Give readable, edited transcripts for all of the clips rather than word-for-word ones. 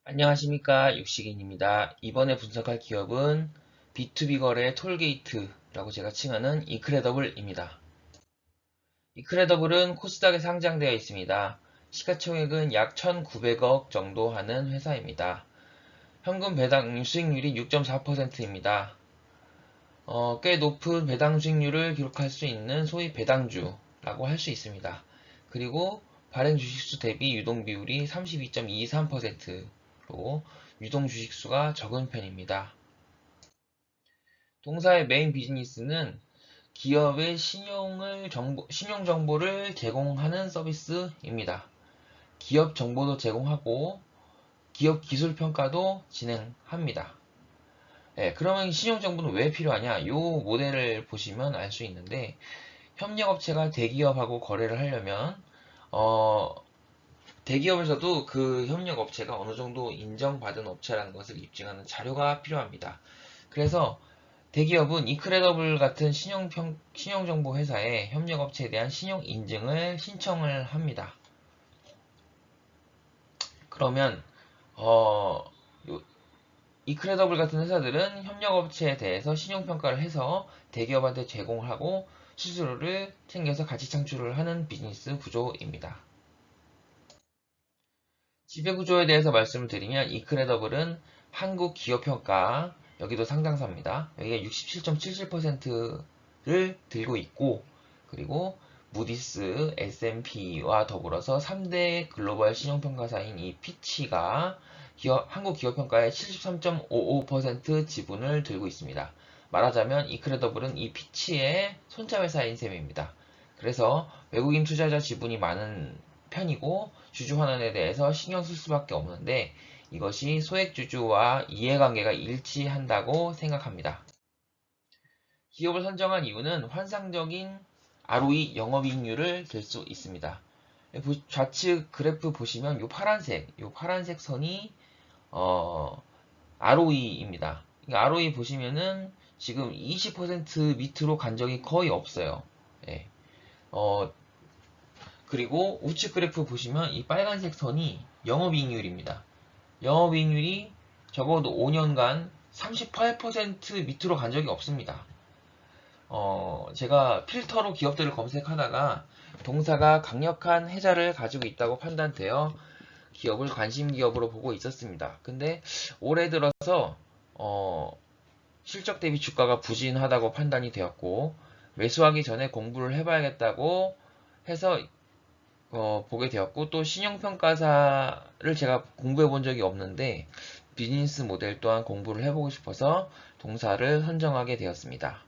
안녕하십니까, 육식인입니다. 이번에 분석할 기업은 B2B 거래 톨게이트라고 제가 칭하는 이크레더블입니다. 이크레더블은 코스닥에 상장되어 있습니다. 시가총액은 약 1,900억 정도 하는 회사입니다. 현금 배당 수익률이 6.4%입니다. 꽤 높은 배당 수익률을 기록할 수 있는 소위 배당주라고 할 수 있습니다. 그리고 발행 주식수 대비 유동 비율이 32.23%로 유동 주식수가 적은 편입니다. 동사의 메인 비즈니스는 기업의 신용 정보를 제공하는 서비스입니다. 기업 정보도 제공하고 기업 기술 평가도 진행합니다. 그러면 신용 정보는 왜 필요하냐? 이 모델을 보시면 알 수 있는데 협력업체가 대기업하고 거래를 하려면 어, 대기업에서도 그 협력업체가 어느 정도 인정받은 업체라는 것을 입증하는 자료가 필요합니다. 그래서 대기업은 이크레더블 같은 신용정보 회사에 협력업체에 대한 신용 인증을 신청을 합니다. 그러면 어, 이크레더블 같은 회사들은 협력업체에 대해서 신용평가를 해서 대기업한테 제공을 하고 수수료를 챙겨서 가치 창출을 하는 비즈니스 구조입니다. 지배구조에 대해서 말씀을 드리면 이크레더블은 한국기업평가 여기도 상장사입니다. 여기가 67.77%를 들고 있고 그리고 무디스, S&P와 더불어서 3대 글로벌 신용평가사인 이 피치가 한국기업평가의 73.55% 지분을 들고 있습니다. 말하자면 이크레더블은 이 피치의 손자회사인 셈입니다. 그래서 외국인 투자자 지분이 많은 편이고 주주 환원에 대해서 신경 쓸 수밖에 없는데 이것이 소액주주와 이해관계가 일치한다고 생각합니다. 기업을 선정한 이유는 환상적인 ROE 영업이익률을 될 수 있습니다. 좌측 그래프 보시면 요 파란색 선이 ROE입니다. ROE 보시면은 지금 20% 밑으로 간 적이 거의 없어요. 예. 어, 그리고 우측 그래프 보시면 이 빨간색 선이 영업이익률입니다. 영업이익률이 적어도 5년간 38% 밑으로 간 적이 없습니다. 제가 필터로 기업들을 검색하다가 동사가 강력한 해자를 가지고 있다고 판단되어 기업을 관심 기업으로 보고 있었습니다. 근데 올해 들어서 실적 대비 주가가 부진하다고 판단이 되었고 매수하기 전에 공부를 해봐야겠다고 해서 보게 되었고 또 신용평가사를 제가 공부해 본 적이 없는데 비즈니스 모델 또한 공부를 해보고 싶어서 동사를 선정하게 되었습니다.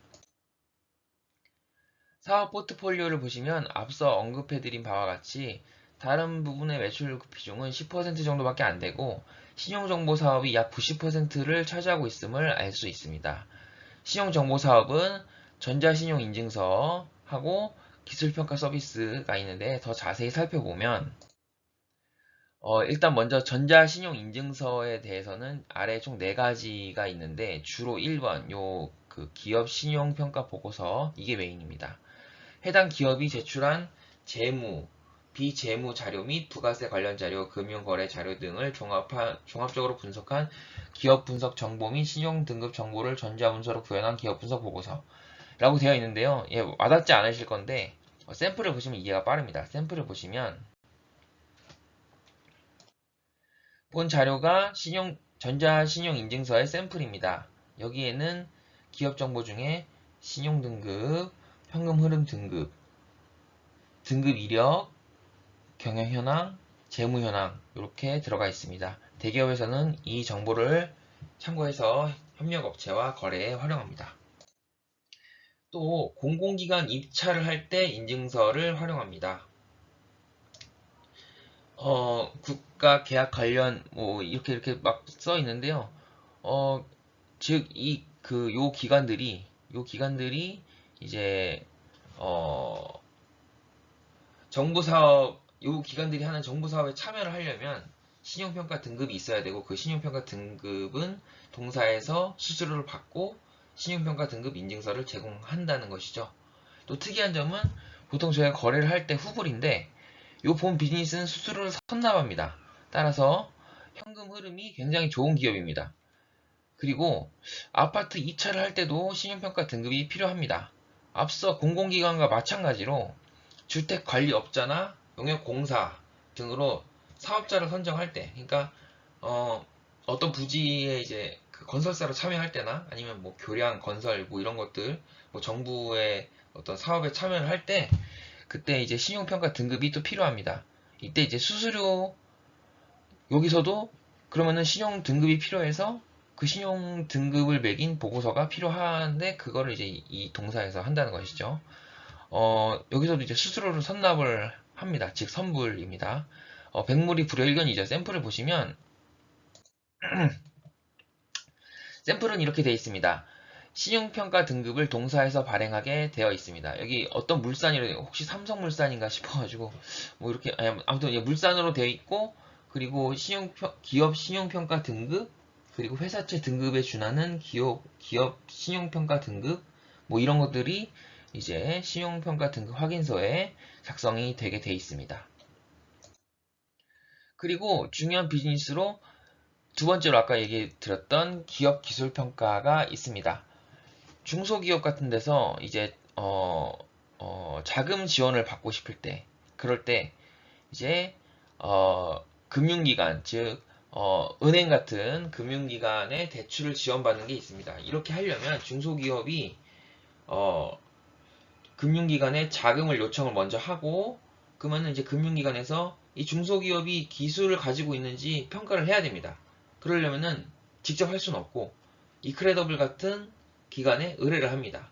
사업 포트폴리오를 보시면 앞서 언급해드린 바와 같이 다른 부분의 매출 비중은 10% 정도밖에 안 되고 신용정보 사업이 약 90%를 차지하고 있음을 알 수 있습니다. 신용정보 사업은 전자신용인증서하고 기술평가 서비스가 있는데 더 자세히 살펴보면 일단 먼저 전자신용인증서에 대해서는 아래 총 4가지가 있는데 주로 1번 그 기업 신용평가 보고서 이게 메인입니다. 해당 기업이 제출한 재무, 비재무 자료 및 부가세 관련 자료, 금융거래 자료 등을 종합적으로 분석한 기업 분석 정보 및 신용 등급 정보를 전자문서로 구현한 기업 분석 보고서라고 되어 있는데요. 와닿지 않으실 건데 샘플을 보시면 이해가 빠릅니다. 샘플을 보시면 본 자료가 전자신용인증서의 샘플입니다. 여기에는 기업 정보 중에 신용등급, 현금흐름 등급, 등급 이력, 경영현황, 재무현황 이렇게 들어가 있습니다. 대기업에서는 이 정보를 참고해서 협력업체와 거래에 활용합니다. 또 공공기관 입찰을 할 때 인증서를 활용합니다. 국가 계약 관련 뭐 이렇게 막 써 있는데요. 즉 요 기관들이 이제 어 정부 사업 요 기관들이 하는 정부 사업에 참여를 하려면 신용평가 등급이 있어야 되고 그 신용평가 등급은 동사에서 수수료를 받고 신용평가 등급 인증서를 제공한다는 것이죠. 또 특이한 점은 보통 저희가 거래를 할 때 후불인데 요 본 비즈니스는 수수료를 선납합니다. 따라서 현금 흐름이 굉장히 좋은 기업입니다. 그리고 아파트 이차를 할 때도 신용평가 등급이 필요합니다. 앞서 공공기관과 마찬가지로 주택관리업자나 용역공사 등으로 사업자를 선정할 때, 그러니까 어떤 부지에 이제 그 건설사로 참여할 때나 아니면 뭐 교량 건설 뭐 이런 것들, 뭐 정부의 어떤 사업에 참여를 할 때 그때 이제 신용평가 등급이 또 필요합니다. 이때 이제 수수료 여기서도 그러면은 신용 등급이 필요해서 그 신용 등급을 매긴 보고서가 필요한데 그거를 이제 이 동사에서 한다는 것이죠. 여기서도 이제 수수료를 선납을 합니다. 즉 선불입니다. 백물이 불여일견이죠. 샘플을 보시면 샘플은 이렇게 되어 있습니다. 신용평가 등급을 동사에서 발행하게 되어 있습니다. 여기 어떤 물산이라 혹시 삼성물산인가 싶어가지고 뭐 이렇게 아무튼 물산으로 되어 있고 그리고 기업 신용평가 등급 그리고 회사채 등급에 준하는 기업 신용평가 등급 뭐 이런 것들이 이제 신용평가 등급 확인서에 작성이 되게 되어 있습니다. 그리고 중요한 비즈니스로 두 번째로 아까 얘기 드렸던 기업 기술 평가가 있습니다. 중소기업 같은 데서 이제 자금 지원을 받고 싶을 때 그럴 때 이제 금융기관 즉 은행 같은 금융기관의 대출을 지원받는 게 있습니다. 이렇게 하려면 중소기업이 금융기관에 자금을 요청을 먼저 하고 그러면 이제 금융기관에서 이 중소기업이 기술을 가지고 있는지 평가를 해야 됩니다. 그러려면은 직접 할 수는 없고 이크레더블 같은 기관에 의뢰를 합니다.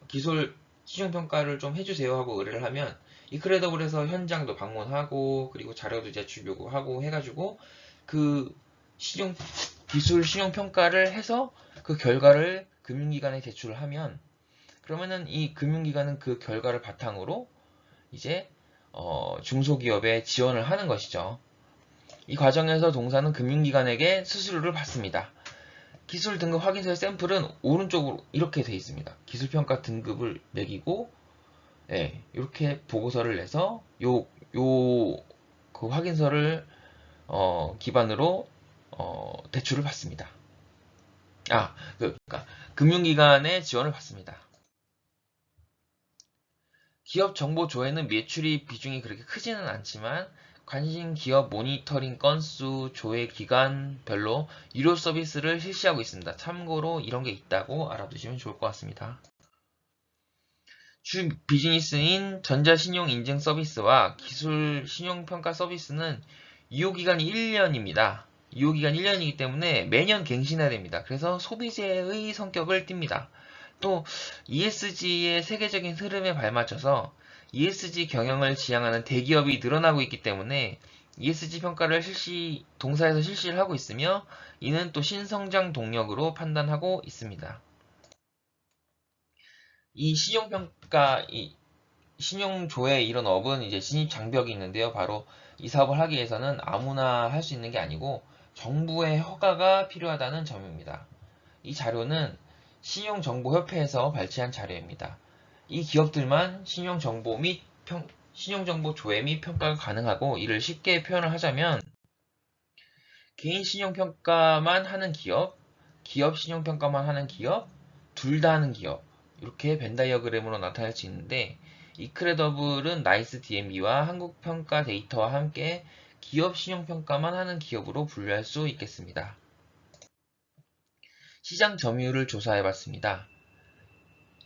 기술 시중평가를 좀 해주세요 하고 의뢰를 하면 이크레더블에서 현장도 방문하고 그리고 자료도 제출 요구하고 해가지고 그 기술 신용평가를 해서 그 결과를 금융기관에 제출을 하면 그러면은 이 금융기관은 그 결과를 바탕으로 이제 중소기업에 지원을 하는 것이죠. 이 과정에서 동사는 금융기관에게 수수료를 받습니다. 기술 등급 확인서의 샘플은 오른쪽으로 이렇게 되어 있습니다. 기술평가 등급을 매기고 이렇게 보고서를 내서 그 확인서를 기반으로 대출을 받습니다. 그러니까 금융기관의 지원을 받습니다. 기업 정보 조회는 매출이 비중이 그렇게 크지는 않지만 관심 기업 모니터링 건수, 조회 기간별로 유료 서비스를 실시하고 있습니다. 참고로 이런 게 있다고 알아두시면 좋을 것 같습니다. 주 비즈니스인 전자신용 인증 서비스와 기술 신용평가 서비스는 유효기간이 1년입니다. 유효기간이 1년이기 때문에 매년 갱신해야 됩니다. 그래서 소비재의 성격을 띱니다. 또 ESG의 세계적인 흐름에 발맞춰서 ESG 경영을 지향하는 대기업이 늘어나고 있기 때문에 ESG 평가를 동사에서 실시를 하고 있으며 이는 또 신성장 동력으로 판단하고 있습니다. 이 신용조회 이런 업은 이제 진입 장벽이 있는데요. 바로 이 사업을 하기 위해서는 아무나 할 수 있는 게 아니고 정부의 허가가 필요하다는 점입니다. 이 자료는 신용정보협회에서 발췌한 자료입니다. 이 기업들만 신용정보 조회 및 평가가 가능하고 이를 쉽게 표현을 하자면 개인 신용평가만 하는 기업, 기업 신용평가만 하는 기업, 둘 다 하는 기업 이렇게 벤 다이어그램으로 나타낼 수 있는데 이크레더블은 나이스 DMB와 한국평가 데이터와 함께 기업 신용평가만 하는 기업으로 분류할 수 있겠습니다. 시장 점유율을 조사해봤습니다.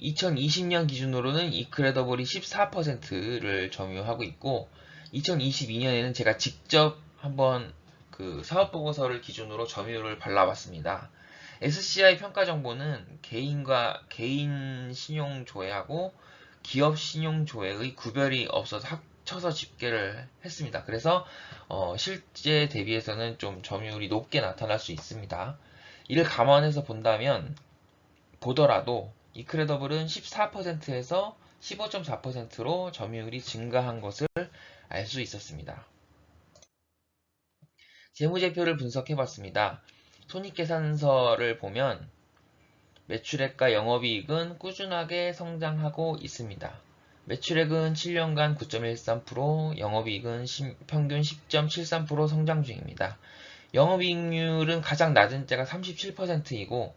2020년 기준으로는 이크레더블이 14%를 점유하고 있고 2022년에는 제가 직접 한번 그 사업보고서를 기준으로 점유율을 발라봤습니다. SCI 평가 정보는 개인 신용 조회하고 기업 신용 조회의 구별이 없어서 합쳐서 집계를 했습니다. 그래서 실제 대비해서는 좀 점유율이 높게 나타날 수 있습니다. 이를 감안해서 보더라도 이크레더블은 14%에서 15.4%로 점유율이 증가한 것을 알 수 있었습니다. 재무제표를 분석해봤습니다. 손익계산서를 보면 매출액과 영업이익은 꾸준하게 성장하고 있습니다. 매출액은 7년간 9.13%, 영업이익은 평균 10.73% 성장 중입니다. 영업이익률은 가장 낮은 때가 37%이고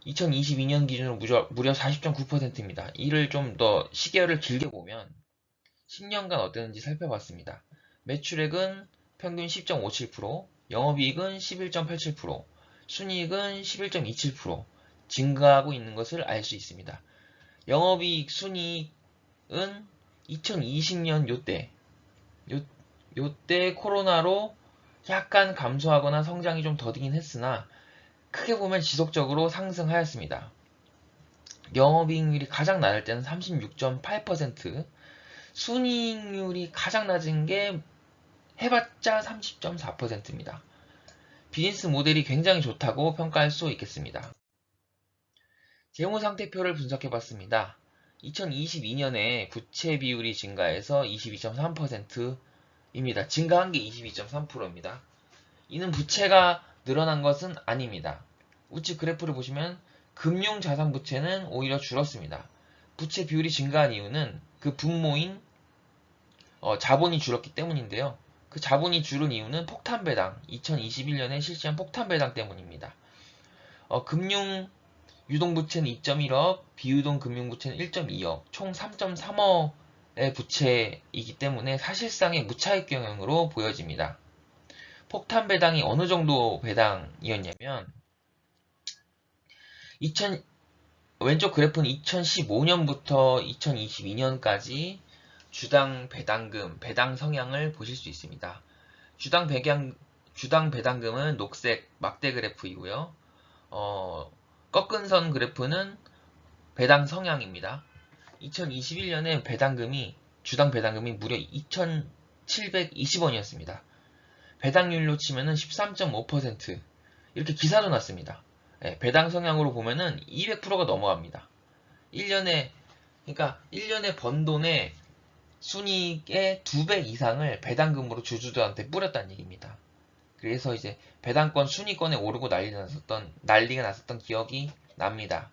2022년 기준으로 무려 40.9%입니다. 이를 좀 더 시계열을 길게 보면 10년간 어땠는지 살펴봤습니다. 매출액은 평균 10.57%, 영업이익은 11.87%, 순이익은 11.27% 증가하고 있는 것을 알 수 있습니다. 영업이익 순이익은 2020년 요때 코로나로 약간 감소하거나 성장이 좀 더디긴 했으나 크게 보면 지속적으로 상승하였습니다. 영업이익률이 가장 낮을 때는 36.8%, 순이익률이 가장 낮은 게 해봤자 30.4%입니다. 비즈니스 모델이 굉장히 좋다고 평가할 수 있겠습니다. 재무상태표를 분석해봤습니다. 2022년에 부채 비율이 증가해서 22.3%입니다. 증가한 게 22.3%입니다. 이는 부채가 늘어난 것은 아닙니다. 우측 그래프를 보시면 금융자산 부채는 오히려 줄었습니다. 부채 비율이 증가한 이유는 그 분모인 자본이 줄었기 때문인데요. 그 자본이 줄은 이유는 폭탄 배당, 2021년에 실시한 폭탄 배당 때문입니다. 금융 유동부채는 2.1억, 비유동 금융부채는 1.2억, 총 3.3억의 부채이기 때문에 사실상의 무차익 경영으로 보여집니다. 폭탄 배당이 어느 정도 배당이었냐면 왼쪽 그래프는 2015년부터 2022년까지 주당 배당금, 배당 성향을 보실 수 있습니다. 주당 배당금은 녹색 막대 그래프이고요. 꺾은 선 그래프는 배당 성향입니다. 2021년에 주당 배당금이 무려 2,720원이었습니다. 배당률로 치면은 13.5% 이렇게 기사도 났습니다. 배당 성향으로 보면은 200%가 넘어갑니다. 1년에 번 돈의 순이익의 2배 이상을 배당금으로 주주들한테 뿌렸다는 얘기입니다. 그래서 이제 배당권 순위권에 오르고 난리가 났었던 기억이 납니다.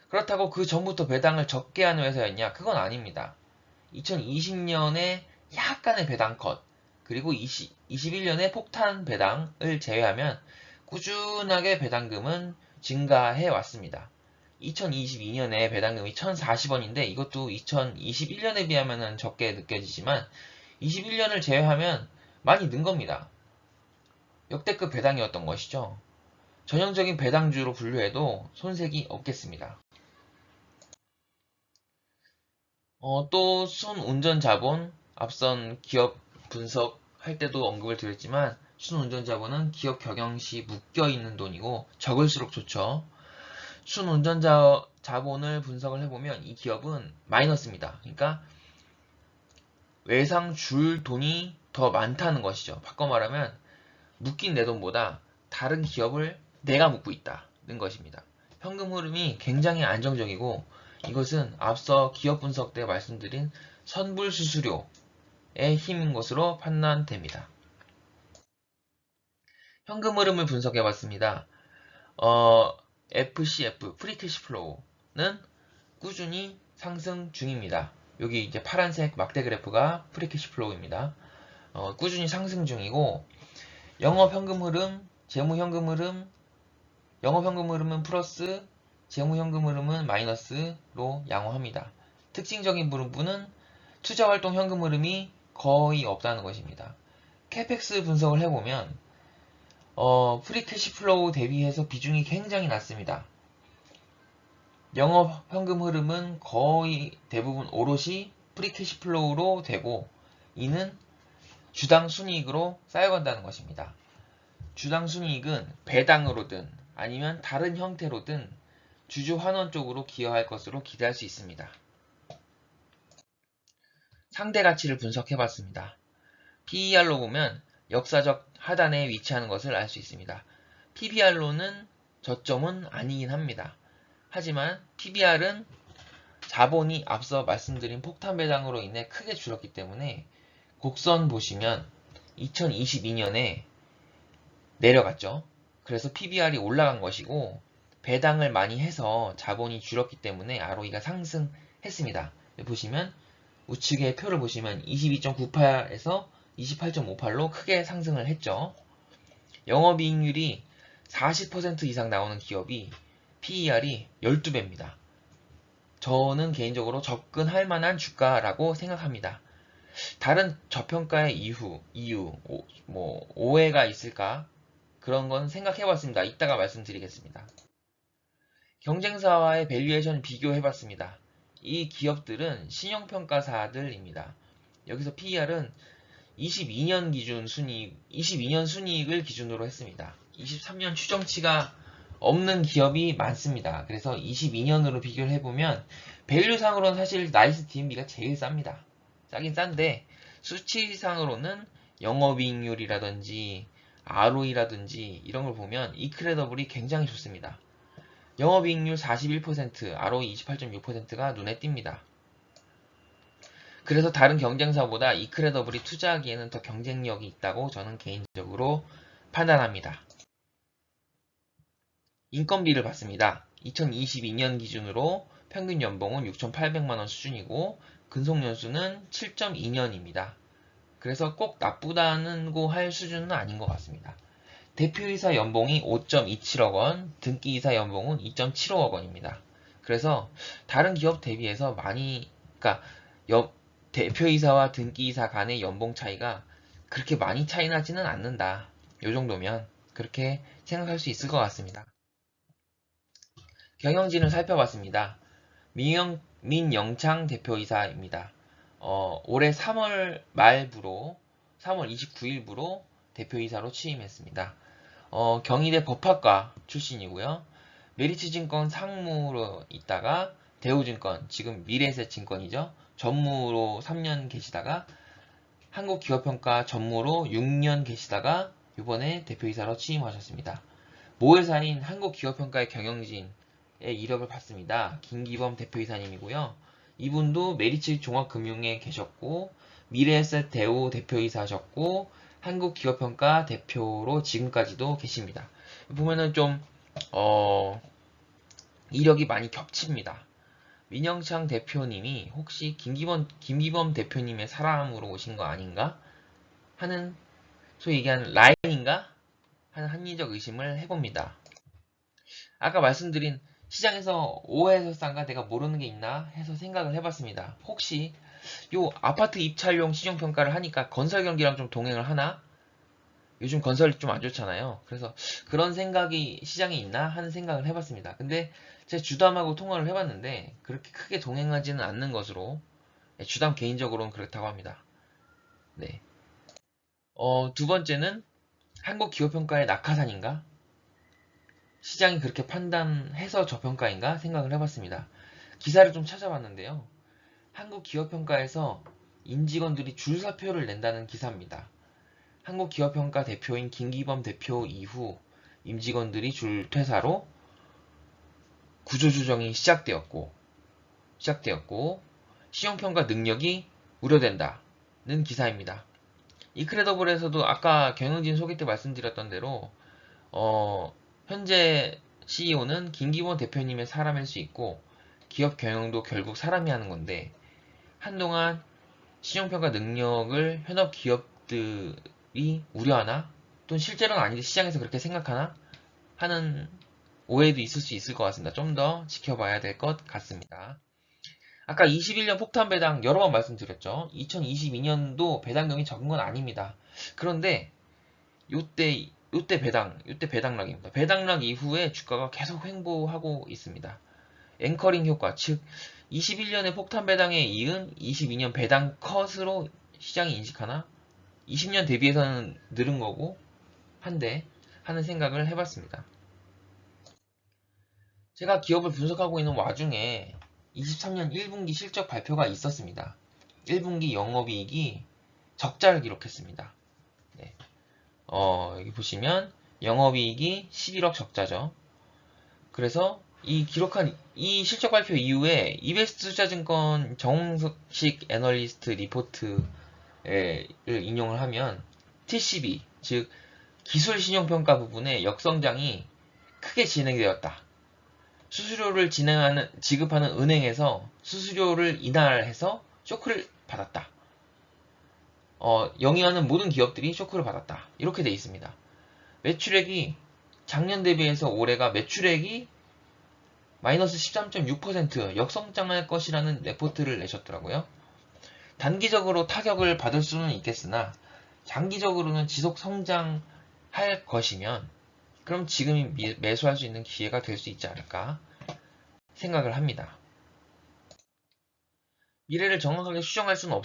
그렇다고 그 전부터 배당을 적게 하는 회사였냐? 그건 아닙니다. 2020년에 약간의 배당 컷, 그리고 21년에 폭탄 배당을 제외하면 꾸준하게 배당금은 증가해 왔습니다. 2022년에 배당금이 1,040원인데 이것도 2021년에 비하면 적게 느껴지지만 21년을 제외하면 많이 는 겁니다. 역대급 배당이었던 것이죠. 전형적인 배당주로 분류해도 손색이 없겠습니다. 또 순운전자본, 앞선 기업 분석할 때도 언급을 드렸지만 순운전자본은 기업 경영 시 묶여있는 돈이고 적을수록 좋죠. 순운전자본을 분석을 해보면 이 기업은 마이너스입니다. 그러니까 외상 줄 돈이 더 많다는 것이죠. 바꿔 말하면 묶인 내 돈보다 다른 기업을 내가 묶고 있다는 것입니다. 현금 흐름이 굉장히 안정적이고 이것은 앞서 기업 분석 때 말씀드린 선불수수료의 힘인 것으로 판단됩니다. 현금 흐름을 분석해 봤습니다. FCF, 프리캐시플로우는 꾸준히 상승 중입니다. 여기 이제 파란색 막대 그래프가 프리캐시플로우입니다. 꾸준히 상승 중이고 영업현금 흐름, 재무현금 흐름, 영업현금 흐름은 플러스, 재무현금 흐름은 마이너스로 양호합니다. 특징적인 부분은 투자활동 현금 흐름이 거의 없다는 것입니다. 캐펙스 분석을 해보면 프리캐시플로우 대비해서 비중이 굉장히 낮습니다. 영업현금 흐름은 거의 대부분 오롯이 프리캐시플로우로 되고 이는 주당 순이익으로 쌓여간다는 것입니다. 주당 순이익은 배당으로든 아니면 다른 형태로든 주주 환원 쪽으로 기여할 것으로 기대할 수 있습니다. 상대 가치를 분석해봤습니다. PER로 보면 역사적 하단에 위치하는 것을 알 수 있습니다. PBR로는 저점은 아니긴 합니다. 하지만 PBR은 자본이 앞서 말씀드린 폭탄 배당으로 인해 크게 줄었기 때문에 곡선 보시면 2022년에 내려갔죠. 그래서 PBR이 올라간 것이고 배당을 많이 해서 자본이 줄었기 때문에 ROE가 상승했습니다. 보시면 우측의 표를 보시면 22.98에서 28.58로 크게 상승을 했죠. 영업이익률이 40% 이상 나오는 기업이 PER이 12배입니다. 저는 개인적으로 접근할 만한 주가라고 생각합니다. 다른 저평가의 이유, 오해가 있을까? 그런 건 생각해봤습니다. 이따가 말씀드리겠습니다. 경쟁사와의 밸류에이션 비교해봤습니다. 이 기업들은 신용평가사들입니다. 여기서 PER은 22년 순이익을 기준으로 했습니다. 23년 추정치가 없는 기업이 많습니다. 그래서 22년으로 비교를 해보면 밸류상으로는 사실 나이스 DMB가 제일 쌉니다. 싸긴 싼데 수치상으로는 영업이익률이라든지 ROE라든지 이런 걸 보면 이크레더블이 굉장히 좋습니다. 영업이익률 41%, ROE 28.6%가 눈에 띕니다. 그래서 다른 경쟁사보다 이크레더블이 투자하기에는 더 경쟁력이 있다고 저는 개인적으로 판단합니다. 인건비를 봤습니다. 2022년 기준으로 평균 연봉은 6,800만원 수준이고 근속연수는 7.2년입니다. 그래서 꼭 나쁘다고 할 수준은 아닌 것 같습니다. 대표이사 연봉이 5.27억원, 등기이사 연봉은 2.75억원입니다. 그래서 다른 기업 대비해서 그러니까 대표이사와 등기이사 간의 연봉 차이가 그렇게 많이 차이 나지는 않는다. 요 정도면 그렇게 생각할 수 있을 것 같습니다. 경영진을 살펴봤습니다. 민영창 대표이사입니다. 올해 3월 29일부로 대표이사로 취임했습니다. 경희대 법학과 출신이고요. 메리츠증권 상무로 있다가 대우증권, 지금 미래에셋증권이죠. 전무로 3년 계시다가 한국기업평가 전무로 6년 계시다가 이번에 대표이사로 취임하셨습니다. 모회사인 한국기업평가의 경영진의 이력을 봤습니다. 김기범 대표이사님이고요. 이분도 메리츠 종합금융에 계셨고 미래에셋 대우 대표이사셨고 한국기업평가 대표로 지금까지도 계십니다. 보면은 좀 이력이 많이 겹칩니다. 민영창 대표님이 혹시 김기범 대표님의 사람으로 오신 거 아닌가? 하는 소위 얘기하는 라인인가? 하는 합리적 의심을 해봅니다. 아까 말씀드린 시장에서 오해해서 싼가 내가 모르는 게 있나 해서 생각을 해봤습니다. 혹시 요 아파트 입찰용 시정평가를 하니까 건설 경기랑 좀 동행을 하나? 요즘 건설이 좀 안 좋잖아요. 그래서 그런 생각이 시장에 있나 하는 생각을 해봤습니다. 근데 제 주담하고 통화를 해봤는데 그렇게 크게 동행하지는 않는 것으로 주담 개인적으로는 그렇다고 합니다. 네. 두 번째는 한국기업평가의 낙하산인가? 시장이 그렇게 판단해서 저평가인가 생각을 해봤습니다. 기사를 좀 찾아봤는데요. 한국기업평가에서 임직원들이 줄사표를 낸다는 기사입니다. 한국기업평가 대표인 김기범 대표 이후 임직원들이 줄퇴사로 구조조정이 시작되었고 시험평가 능력이 우려된다는 기사입니다. 이크레더블에서도 아까 경영진 소개 때 말씀드렸던 대로 현재 CEO는 김기범 대표님의 사람일 수 있고 기업 경영도 결국 사람이 하는 건데 한동안 시정평가 능력을 현업 기업들이 우려하나? 또는 실제로는 아닌데 시장에서 그렇게 생각하나? 하는 오해도 있을 수 있을 것 같습니다. 좀 더 지켜봐야 될 것 같습니다. 아까 21년 폭탄 배당 여러 번 말씀드렸죠. 2022년도 배당금이 적은 건 아닙니다. 그런데 요때 배당락입니다. 배당락 이후에 주가가 계속 횡보하고 있습니다. 앵커링 효과, 즉 21년의 폭탄 배당에 이은 22년 배당 컷으로 시장이 인식하나? 20년 대비해서는 늘은 거고 한데 하는 생각을 해봤습니다. 제가 기업을 분석하고 있는 와중에 23년 1분기 실적 발표가 있었습니다. 1분기 영업이익이 적자를 기록했습니다. 네. 여기 보시면 영업이익이 11억 적자죠. 그래서 이 기록한 이 실적 발표 이후에 이베스트 투자증권 정식 애널리스트 리포트를 인용을 하면 TCB, 즉 기술신용평가 부분의 역성장이 크게 진행되었다. 수수료를 지급하는 은행에서 수수료를 인하해서 쇼크를 받았다. 영위하는 모든 기업들이 쇼크를 받았다. 이렇게 돼 있습니다. 매출액이 작년 대비해서 올해가 매출액이 마이너스 13.6% 역성장할 것이라는 레포트를 내셨더라고요. 단기적으로 타격을 받을 수는 있겠으나 장기적으로는 지속 성장할 것이면 그럼 지금이 매수할 수 있는 기회가 될 수 있지 않을까 생각을 합니다. 미래를 정확하게 추정할 수는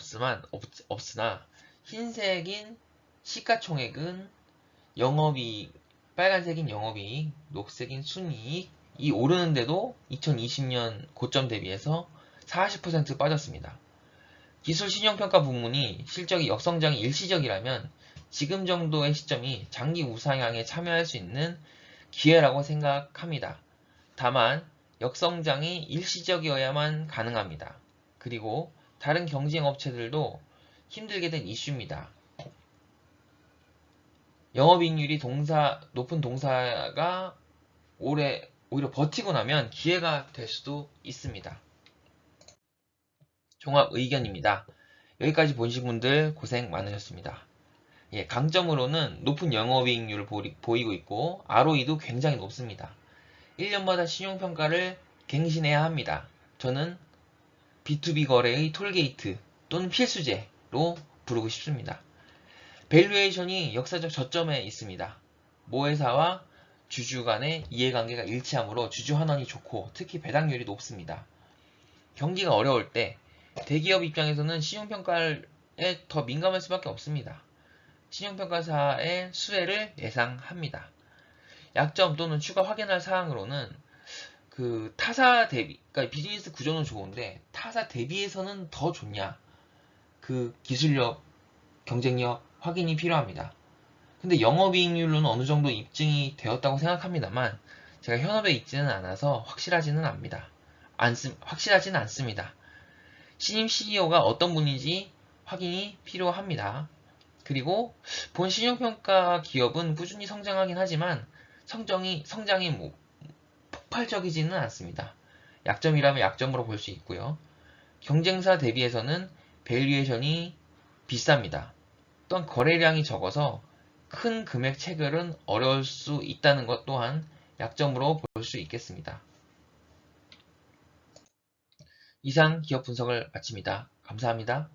없으나 흰색인 시가총액은 영업이익, 빨간색인 영업이익, 녹색인 순이익이 오르는데도 2020년 고점 대비해서 40% 빠졌습니다. 기술 신용평가 부문이 실적이 역성장이 일시적이라면 지금 정도의 시점이 장기 우상향에 참여할 수 있는 기회라고 생각합니다. 다만 역성장이 일시적이어야만 가능합니다. 그리고 다른 경쟁 업체들도 힘들게 된 이슈입니다. 영업이익률이 높은 동사가 오히려 버티고 나면 기회가 될 수도 있습니다. 종합 의견입니다. 여기까지 보신 분들 고생 많으셨습니다. 강점으로는 높은 영업이익률을 보이고 있고 ROE도 굉장히 높습니다. 1년마다 신용평가를 갱신해야 합니다. 저는 B2B 거래의 톨게이트 또는 필수제로 부르고 싶습니다. 밸류에이션이 역사적 저점에 있습니다. 모회사와 주주 간의 이해관계가 일치하므로 주주 환원이 좋고 특히 배당률이 높습니다. 경기가 어려울 때 대기업 입장에서는 신용평가에 더 민감할 수밖에 없습니다. 신용평가사의 수혜를 예상합니다. 약점 또는 추가 확인할 사항으로는 타사 대비, 그러니까 비즈니스 구조는 좋은데 타사 대비해서는 더 좋냐? 기술력, 경쟁력 확인이 필요합니다. 근데 영업이익률로는 어느 정도 입증이 되었다고 생각합니다만 제가 현업에 있지는 않아서 확실하지는 않습니다. 신임 CEO가 어떤 분인지 확인이 필요합니다. 그리고 본 신용평가 기업은 꾸준히 성장하긴 하지만 성장이 폭발적이지는 않습니다. 약점이라면 약점으로 볼 수 있고요. 경쟁사 대비해서는 밸류에이션이 비쌉니다. 또한 거래량이 적어서 큰 금액 체결은 어려울 수 있다는 것 또한 약점으로 볼 수 있겠습니다. 이상 기업 분석을 마칩니다. 감사합니다.